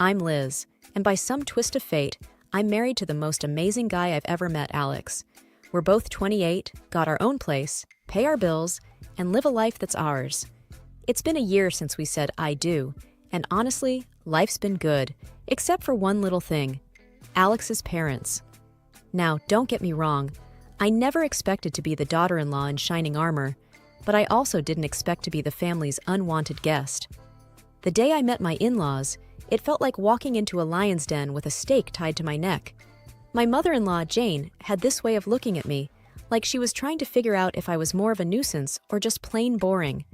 I'm Liz, and by some twist of fate, I'm married to the most amazing guy I've ever met, Alex. We're both 28, got our own place, pay our bills, and live a life that's ours. It's been a year since we said I do, and honestly, life's been good, except for one little thing: Alex's parents. Now, don't get me wrong, I never expected to be the daughter-in-law in shining armor, but I also didn't expect to be the family's unwanted guest. The day I met my in-laws, it felt like walking into a lion's den with a stake tied to my neck. My mother-in-law, Jane, had this way of looking at me, like she was trying to figure out if I was more of a nuisance or just plain boring.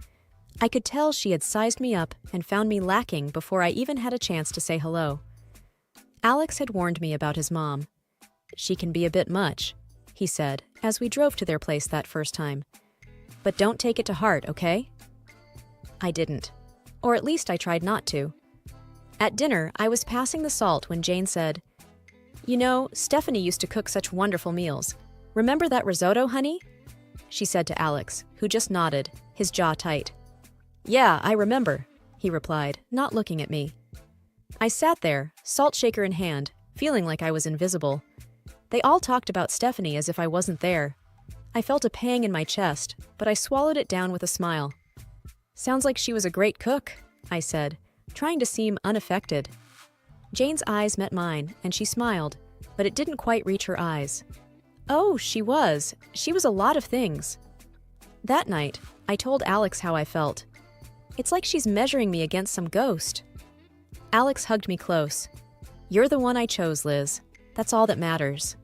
I could tell she had sized me up and found me lacking before I even had a chance to say hello. Alex had warned me about his mom. "She can be a bit much," he said, as we drove to their place that first time. "But don't take it to heart, okay?" I didn't. Or at least I tried not to. At dinner, I was passing the salt when Jane said, "You know, Stephanie used to cook such wonderful meals. Remember that risotto, honey?" She said to Alex, who just nodded, his jaw tight. "Yeah, I remember," he replied, not looking at me. I sat there, salt shaker in hand, feeling like I was invisible. They all talked about Stephanie as if I wasn't there. I felt a pang in my chest, but I swallowed it down with a smile. "Sounds like she was a great cook," I said, trying to seem unaffected. Jane's eyes met mine, and she smiled, but it didn't quite reach her eyes. "Oh, she was. She was a lot of things." That night, I told Alex how I felt. It's like she's measuring me against some ghost. Alex hugged me close. "You're the one I chose, Liz. That's all that matters."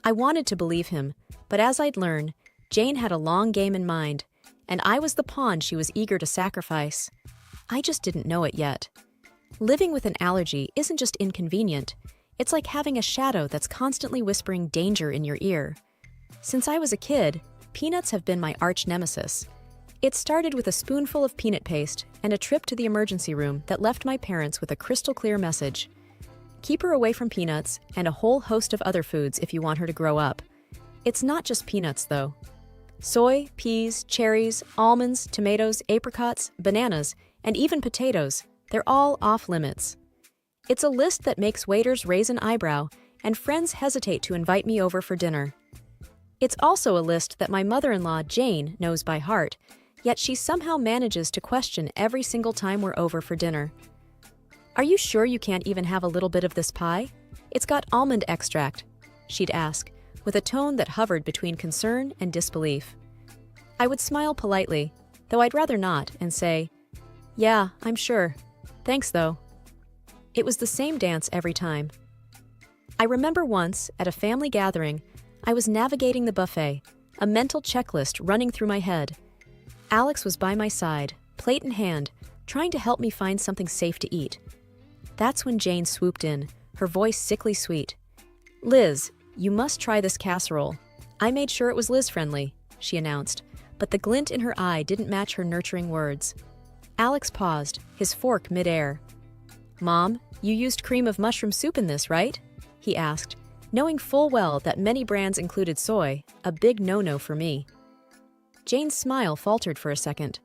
I wanted to believe him, but as I'd learned, Jane had a long game in mind, and I was the pawn she was eager to sacrifice. I just didn't know it yet. Living with an allergy isn't just inconvenient, it's like having a shadow that's constantly whispering danger in your ear. Since I was a kid, peanuts have been my arch nemesis. It started with a spoonful of peanut paste and a trip to the emergency room that left my parents with a crystal clear message. Keep her away from peanuts and a whole host of other foods if you want her to grow up. It's not just peanuts, though. Soy, peas, cherries, almonds, tomatoes, apricots, bananas, and even potatoes, they're all off limits. It's a list that makes waiters raise an eyebrow and friends hesitate to invite me over for dinner. It's also a list that my mother-in-law, Jane, knows by heart, yet she somehow manages to question every single time we're over for dinner. "Are you sure you can't even have a little bit of this pie? It's got almond extract," she'd ask, with a tone that hovered between concern and disbelief. I would smile politely, though I'd rather not, and say, "Yeah, I'm sure. Thanks, though." It was the same dance every time. I remember once, at a family gathering, I was navigating the buffet, a mental checklist running through my head. Alex was by my side, plate in hand, trying to help me find something safe to eat. That's when Jane swooped in, her voice sickly sweet. "Liz, you must try this casserole. I made sure it was Liz-friendly," she announced, but the glint in her eye didn't match her nurturing words. Alex paused, his fork mid-air. "Mom, you used cream of mushroom soup in this, right?" he asked, knowing full well that many brands included soy, a big no-no for me. Jane's smile faltered for a second.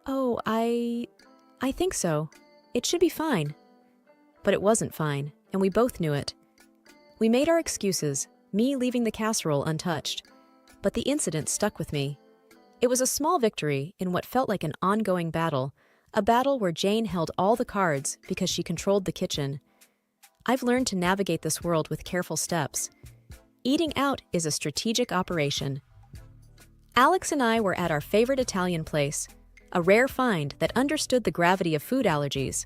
"Oh, I think so. It should be fine." But it wasn't fine, and we both knew it. We made our excuses, me leaving the casserole untouched. But the incident stuck with me. It was a small victory in what felt like an ongoing battle, a battle where Jane held all the cards because she controlled the kitchen. I've learned to navigate this world with careful steps. Eating out is a strategic operation. Alex and I were at our favorite Italian place, a rare find that understood the gravity of food allergies.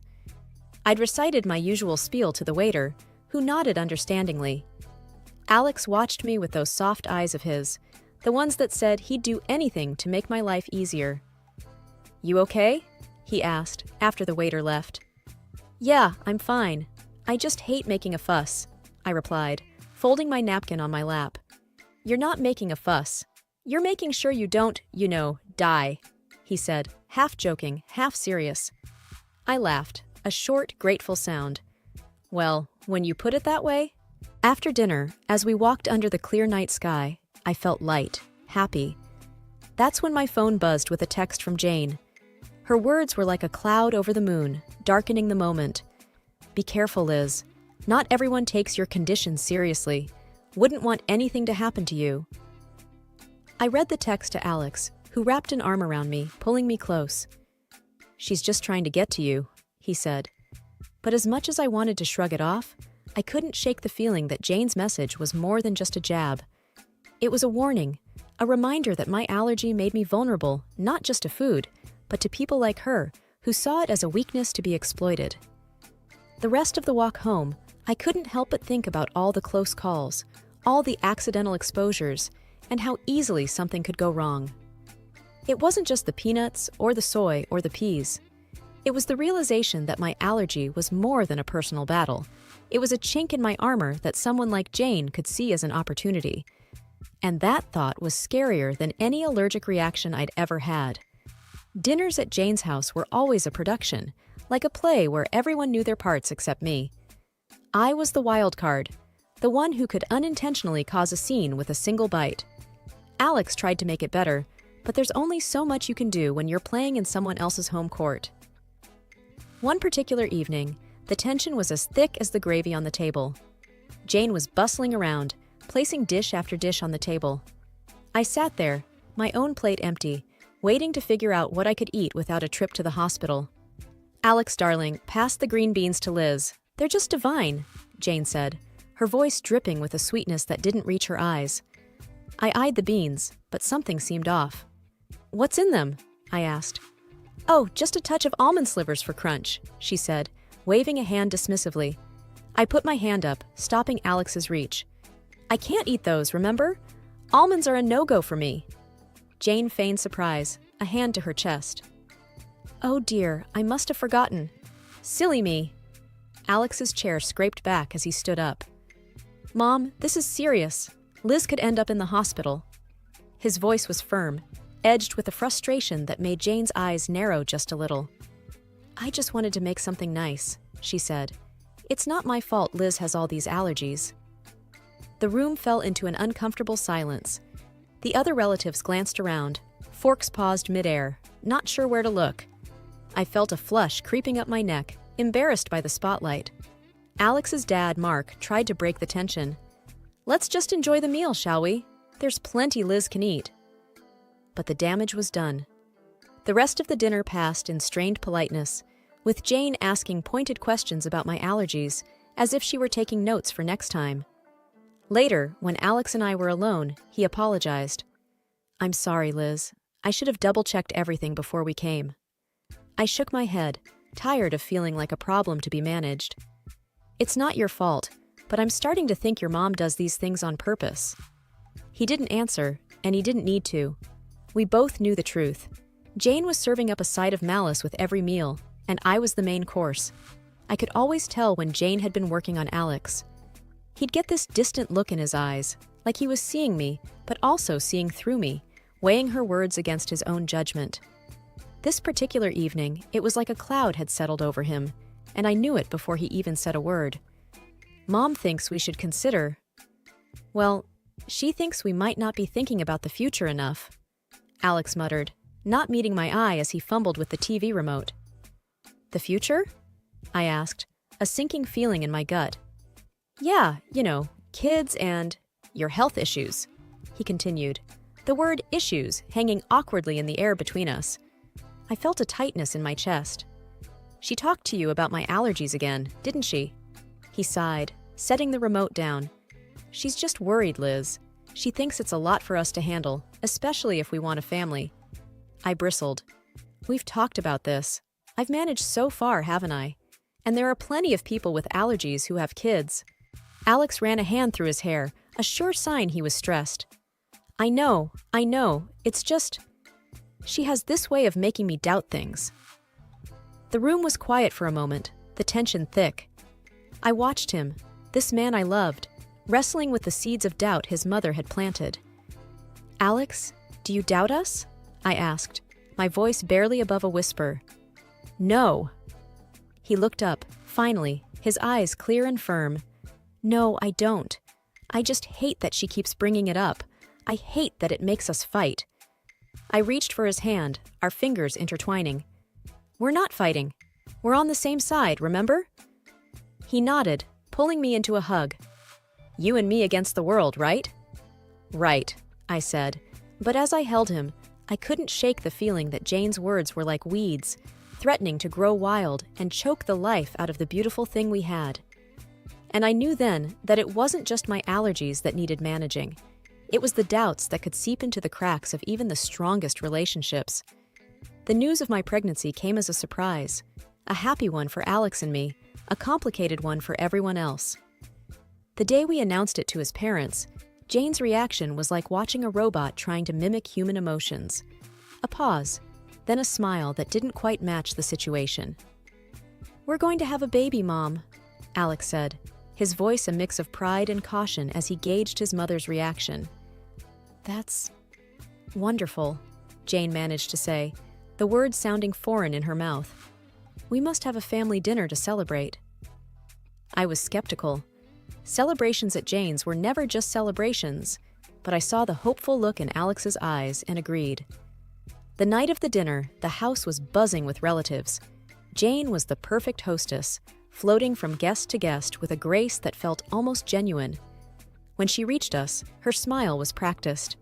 I'd recited my usual spiel to the waiter, who nodded understandingly. Alex watched me with those soft eyes of his, the ones that said he'd do anything to make my life easier. "You okay?" he asked, after the waiter left. "Yeah, I'm fine. I just hate making a fuss," I replied, folding my napkin on my lap. "You're not making a fuss. You're making sure you don't, die," he said, half joking, half serious. I laughed, a short, grateful sound. "Well, when you put it that way." After dinner, as we walked under the clear night sky, I felt light, happy. That's when my phone buzzed with a text from Jane. Her words were like a cloud over the moon, darkening the moment. Be careful, Liz. Not everyone takes your condition seriously. Wouldn't want anything to happen to you. I read the text to Alex, who wrapped an arm around me, pulling me close. She's just trying to get to you, he said. But as much as I wanted to shrug it off, I couldn't shake the feeling that Jane's message was more than just a jab. It was a warning, a reminder that my allergy made me vulnerable, not just to food, but to people like her, who saw it as a weakness to be exploited. The rest of the walk home, I couldn't help but think about all the close calls, all the accidental exposures, and how easily something could go wrong. It wasn't just the peanuts, or the soy, or the peas. It was the realization that my allergy was more than a personal battle. It was a chink in my armor that someone like Jane could see as an opportunity. And that thought was scarier than any allergic reaction I'd ever had. Dinners at Jane's house were always a production, like a play where everyone knew their parts except me. I was the wild card, the one who could unintentionally cause a scene with a single bite. Alex tried to make it better, but there's only so much you can do when you're playing in someone else's home court. One particular evening, the tension was as thick as the gravy on the table. Jane was bustling around, placing dish after dish on the table. I sat there, my own plate empty, waiting to figure out what I could eat without a trip to the hospital. Alex, darling, pass the green beans to Liz. They're just divine, Jane said, her voice dripping with a sweetness that didn't reach her eyes. I eyed the beans, but something seemed off. What's in them? I asked. Oh, just a touch of almond slivers for crunch, she said, waving a hand dismissively. I put my hand up, stopping Alex's reach. I can't eat those, remember? Almonds are a no-go for me. Jane feigned surprise, a hand to her chest. Oh dear, I must have forgotten. Silly me. Alex's chair scraped back as he stood up. Mom, this is serious. Liz could end up in the hospital. His voice was firm, edged with a frustration that made Jane's eyes narrow just a little. I just wanted to make something nice, she said. It's not my fault Liz has all these allergies. The room fell into an uncomfortable silence. The other relatives glanced around, forks paused midair, not sure where to look. I felt a flush creeping up my neck, embarrassed by the spotlight. Alex's dad, Mark, tried to break the tension. Let's just enjoy the meal, shall we? There's plenty Liz can eat. But the damage was done. The rest of the dinner passed in strained politeness, with Jane asking pointed questions about my allergies, as if she were taking notes for next time. Later, when Alex and I were alone, he apologized. I'm sorry, Liz. I should have double-checked everything before we came. I shook my head, tired of feeling like a problem to be managed. It's not your fault, but I'm starting to think your mom does these things on purpose. He didn't answer, and he didn't need to. We both knew the truth. Jane was serving up a side of malice with every meal, and I was the main course. I could always tell when Jane had been working on Alex. He'd get this distant look in his eyes, like he was seeing me, but also seeing through me, weighing her words against his own judgment. This particular evening, it was like a cloud had settled over him, and I knew it before he even said a word. Mom thinks we should consider... Well, she thinks we might not be thinking about the future enough, Alex muttered, not meeting my eye as he fumbled with the TV remote. The future? I asked, a sinking feeling in my gut. Yeah, kids and your health issues, he continued, the word issues hanging awkwardly in the air between us. I felt a tightness in my chest. She talked to you about my allergies again, didn't she? He sighed, setting the remote down. She's just worried, Liz. She thinks it's a lot for us to handle, especially if we want a family. I bristled. We've talked about this. I've managed so far, haven't I? And there are plenty of people with allergies who have kids. Alex ran a hand through his hair, a sure sign he was stressed. I know. It's just... She has this way of making me doubt things. The room was quiet for a moment, the tension thick. I watched him, this man I loved, wrestling with the seeds of doubt his mother had planted. Alex, do you doubt us? I asked, my voice barely above a whisper. No. He looked up, finally, his eyes clear and firm. No, I don't. I just hate that she keeps bringing it up. I hate that it makes us fight. I reached for his hand, our fingers intertwining. We're not fighting. We're on the same side, remember? He nodded, pulling me into a hug. You and me against the world, right? Right, I said, but as I held him, I couldn't shake the feeling that Jane's words were like weeds, threatening to grow wild and choke the life out of the beautiful thing we had. And I knew then that it wasn't just my allergies that needed managing. It was the doubts that could seep into the cracks of even the strongest relationships. The news of my pregnancy came as a surprise, a happy one for Alex and me, a complicated one for everyone else. The day we announced it to his parents, Jane's reaction was like watching a robot trying to mimic human emotions. A pause, then a smile that didn't quite match the situation. We're going to have a baby, Mom, Alex said, his voice a mix of pride and caution as he gauged his mother's reaction. That's wonderful, Jane managed to say, the words sounding foreign in her mouth. We must have a family dinner to celebrate. I was skeptical. Celebrations at Jane's were never just celebrations, but I saw the hopeful look in Alex's eyes and agreed. The night of the dinner, the house was buzzing with relatives. Jane was the perfect hostess, floating from guest to guest with a grace that felt almost genuine. When she reached us, her smile was practiced.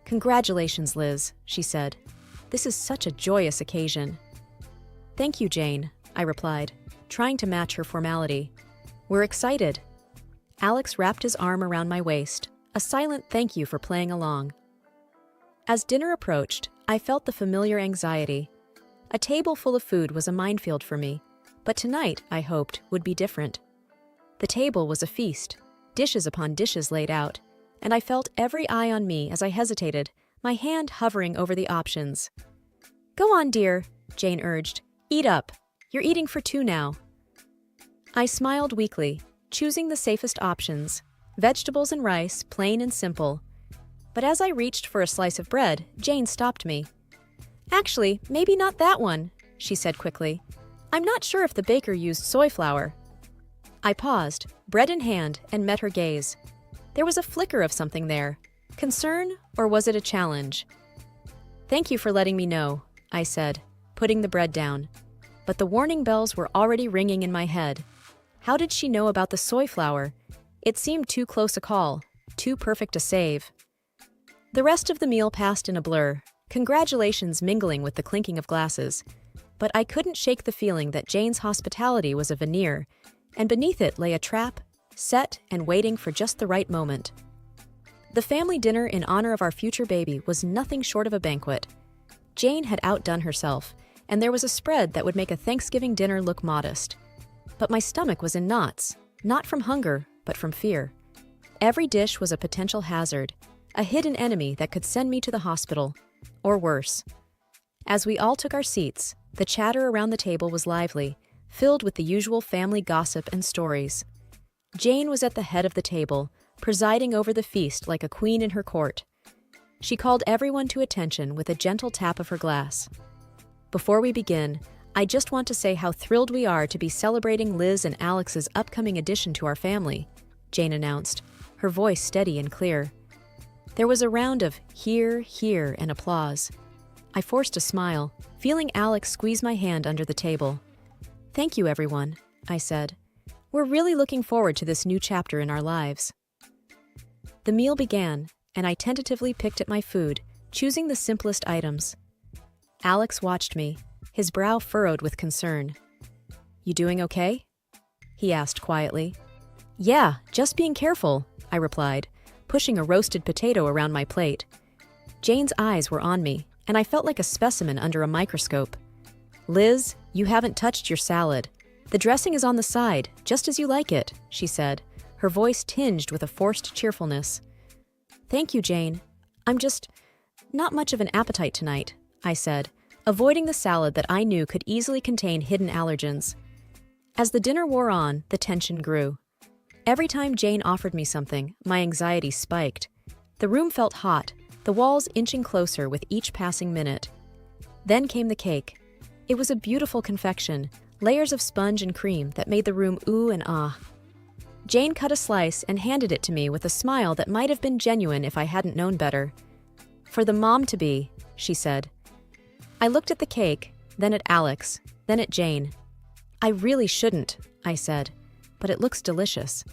Congratulations, Liz, she said. This is such a joyous occasion. Thank you, Jane, I replied, trying to match her formality. We're excited. Alex wrapped his arm around my waist, a silent thank you for playing along. As dinner approached, I felt the familiar anxiety. A table full of food was a minefield for me, but tonight, I hoped, would be different. The table was a feast, dishes upon dishes laid out, and I felt every eye on me as I hesitated, my hand hovering over the options. Go on, dear, Jane urged. Eat up. You're eating for two now. I smiled weakly, choosing the safest options, vegetables and rice, plain and simple. But as I reached for a slice of bread, Jane stopped me. Actually, maybe not that one, she said quickly. I'm not sure if the baker used soy flour. I paused, bread in hand, and met her gaze. There was a flicker of something there. Concern, or was it a challenge? Thank you for letting me know, I said, putting the bread down. But the warning bells were already ringing in my head. How did she know about the soy flour? It seemed too close a call, too perfect a save. The rest of the meal passed in a blur, congratulations mingling with the clinking of glasses. But I couldn't shake the feeling that Jane's hospitality was a veneer, and beneath it lay a trap, set and waiting for just the right moment. The family dinner in honor of our future baby was nothing short of a banquet. Jane had outdone herself, and there was a spread that would make a Thanksgiving dinner look modest. But my stomach was in knots, not from hunger, but from fear. Every dish was a potential hazard, a hidden enemy that could send me to the hospital, or worse. As we all took our seats, the chatter around the table was lively, filled with the usual family gossip and stories. Jane was at the head of the table, presiding over the feast like a queen in her court. She called everyone to attention with a gentle tap of her glass. Before we begin, I just want to say how thrilled we are to be celebrating Liz and Alex's upcoming addition to our family, Jane announced, her voice steady and clear. There was a round of hear, hear, and applause. I forced a smile, feeling Alex squeeze my hand under the table. Thank you, everyone, I said. We're really looking forward to this new chapter in our lives. The meal began, and I tentatively picked at my food, choosing the simplest items. Alex watched me, his brow furrowed with concern. You doing okay? He asked quietly. Yeah, just being careful, I replied, pushing a roasted potato around my plate. Jane's eyes were on me, and I felt like a specimen under a microscope. Liz, you haven't touched your salad. The dressing is on the side, just as you like it, she said, her voice tinged with a forced cheerfulness. Thank you, Jane. I'm just not much of an appetite tonight, I said, avoiding the salad that I knew could easily contain hidden allergens. As the dinner wore on, the tension grew. Every time Jane offered me something, my anxiety spiked. The room felt hot, the walls inching closer with each passing minute. Then came the cake. It was a beautiful confection, layers of sponge and cream that made the room ooh and ah. Jane cut a slice and handed it to me with a smile that might have been genuine if I hadn't known better. For the mom-to-be, she said. I looked at the cake, then at Alex, then at Jane. I really shouldn't, I said. but it looks delicious.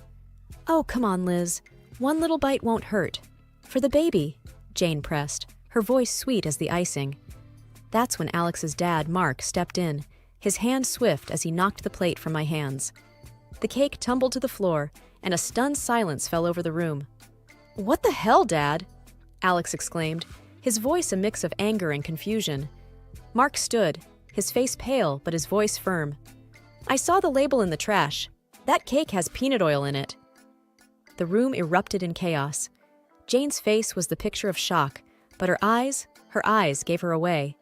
Oh, come on, Liz. One little bite won't hurt. For the baby, Jane pressed, her voice sweet as the icing. That's when Alex's dad, Mark, stepped in, his hand swift as he knocked the plate from my hands. The cake tumbled to the floor, and a stunned silence fell over the room. "What the hell, Dad?" Alex exclaimed, his voice a mix of anger and confusion. Mark stood, his face pale but his voice firm. "I saw the label in the trash. That cake has peanut oil in it." The room erupted in chaos. Jane's face was the picture of shock, but her eyes gave her away.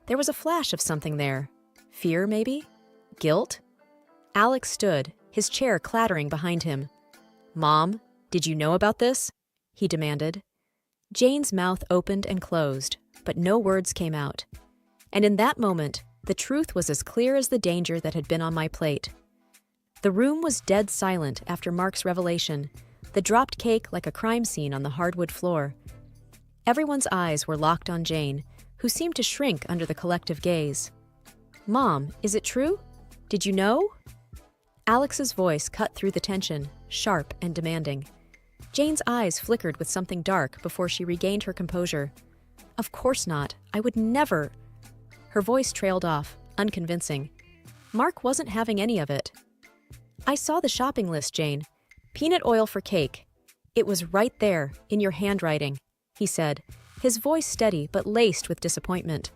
There was a flash of something there. Fear, maybe? Guilt? Alex stood, his chair clattering behind him. "Mom, did you know about this?" he demanded. Jane's mouth opened and closed, but no words came out. And in that moment, the truth was as clear as the danger that had been on my plate. The room was dead silent after Mark's revelation, the dropped cake like a crime scene on the hardwood floor. Everyone's eyes were locked on Jane, who seemed to shrink under the collective gaze. "Mom, is it true? Did you know?" Alex's voice cut through the tension, sharp and demanding. Jane's eyes flickered with something dark before she regained her composure. "Of course not. I would never." Her voice trailed off, unconvincing. Mark wasn't having any of it. "I saw the shopping list, Jane. Peanut oil for cake. It was right there, in your handwriting," he said, his voice steady but laced with disappointment.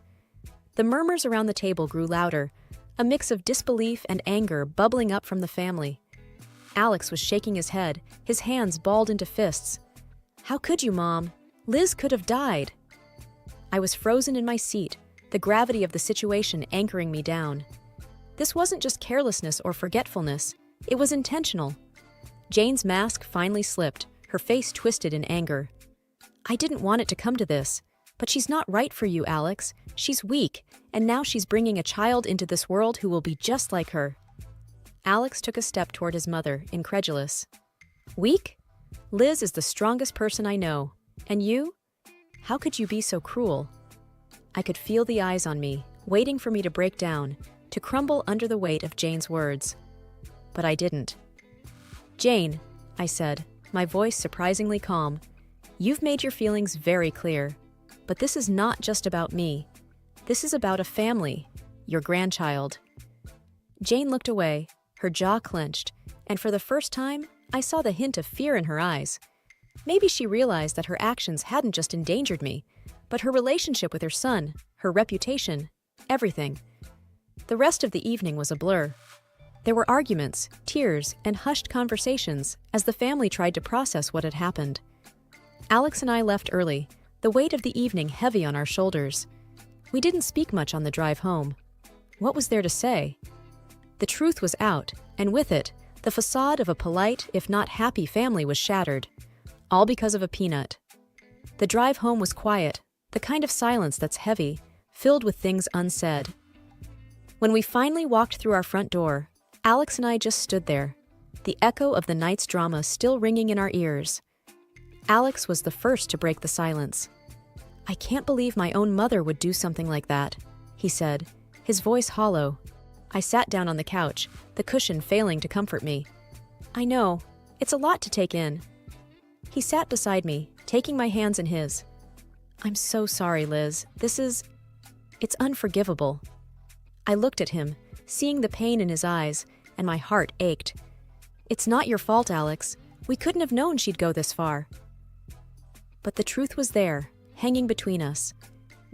The murmurs around the table grew louder, a mix of disbelief and anger bubbling up from the family. Alex was shaking his head, his hands balled into fists. "How could you, Mom? Liz could have died." I was frozen in my seat, the gravity of the situation anchoring me down. This wasn't just carelessness or forgetfulness, it was intentional. Jane's mask finally slipped, her face twisted in anger. "I didn't want it to come to this, but she's not right for you, Alex. She's weak, and now she's bringing a child into this world who will be just like her." Alex took a step toward his mother, incredulous. "Weak? Liz is the strongest person I know. And you? How could you be so cruel?" I could feel the eyes on me, waiting for me to break down, to crumble under the weight of Jane's words. But I didn't. "Jane," I said, my voice surprisingly calm, "you've made your feelings very clear. But this is not just about me. This is about a family, your grandchild." Jane looked away, her jaw clenched, and for the first time, I saw the hint of fear in her eyes. Maybe she realized that her actions hadn't just endangered me, but her relationship with her son, her reputation, everything. The rest of the evening was a blur. There were arguments, tears, and hushed conversations as the family tried to process what had happened. Alex and I left early, the weight of the evening heavy on our shoulders. We didn't speak much on the drive home. What was there to say? The truth was out, and with it, the facade of a polite, if not happy family was shattered. All because of a peanut. The drive home was quiet, the kind of silence that's heavy, filled with things unsaid. When we finally walked through our front door, Alex and I just stood there, the echo of the night's drama still ringing in our ears. Alex was the first to break the silence. "I can't believe my own mother would do something like that," he said, his voice hollow. I sat down on the couch, the cushion failing to comfort me. "I know, it's a lot to take in." He sat beside me, taking my hands in his. "I'm so sorry, Liz. It's unforgivable." I looked at him, seeing the pain in his eyes, and my heart ached. "It's not your fault, Alex. We couldn't have known she'd go this far." But the truth was there, hanging between us.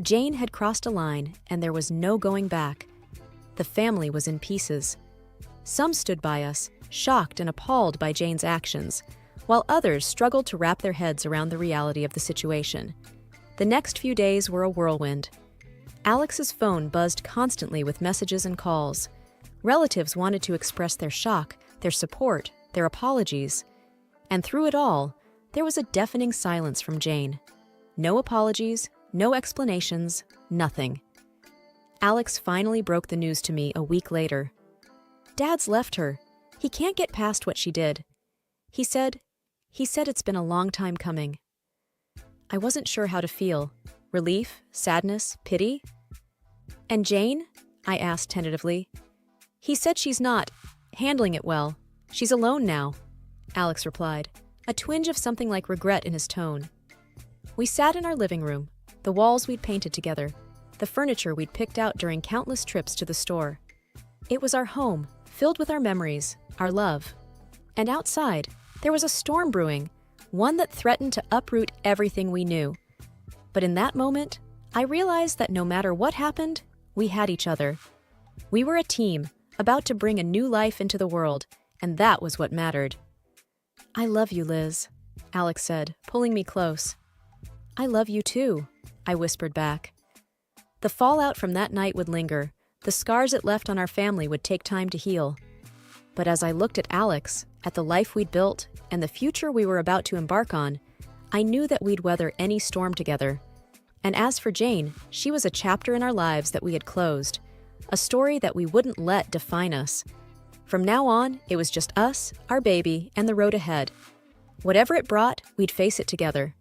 Jane had crossed a line, and there was no going back. The family was in pieces. Some stood by us, shocked and appalled by Jane's actions, while others struggled to wrap their heads around the reality of the situation. The next few days were a whirlwind. Alex's phone buzzed constantly with messages and calls. Relatives wanted to express their shock, their support, their apologies. And through it all, there was a deafening silence from Jane. No apologies, no explanations, nothing. Alex finally broke the news to me a week later. "Dad's left her. He can't get past what she did. He said it's been a long time coming." I wasn't sure how to feel. Relief, sadness, pity? "And Jane?" I asked tentatively. "He said she's not handling it well. She's alone now, Alex replied, a twinge of something like regret in his tone. We sat in our living room, the walls we'd painted together, the furniture we'd picked out during countless trips to the store. It was our home, filled with our memories, our love. And outside, there was a storm brewing, one that threatened to uproot everything we knew. But in that moment, I realized that no matter what happened, we had each other. We were a team, about to bring a new life into the world, and that was what mattered. I love you, Liz, Alex said, pulling me close. I love you too, I whispered back. The fallout from that night would linger. The scars it left on our family would take time to heal. But as I looked at Alex, at the life we'd built, and the future we were about to embark on, I knew that we'd weather any storm together. And as for Jane, she was a chapter in our lives that we had closed, a story that we wouldn't let define us. From now on, it was just us, our baby, and the road ahead. Whatever it brought, we'd face it together.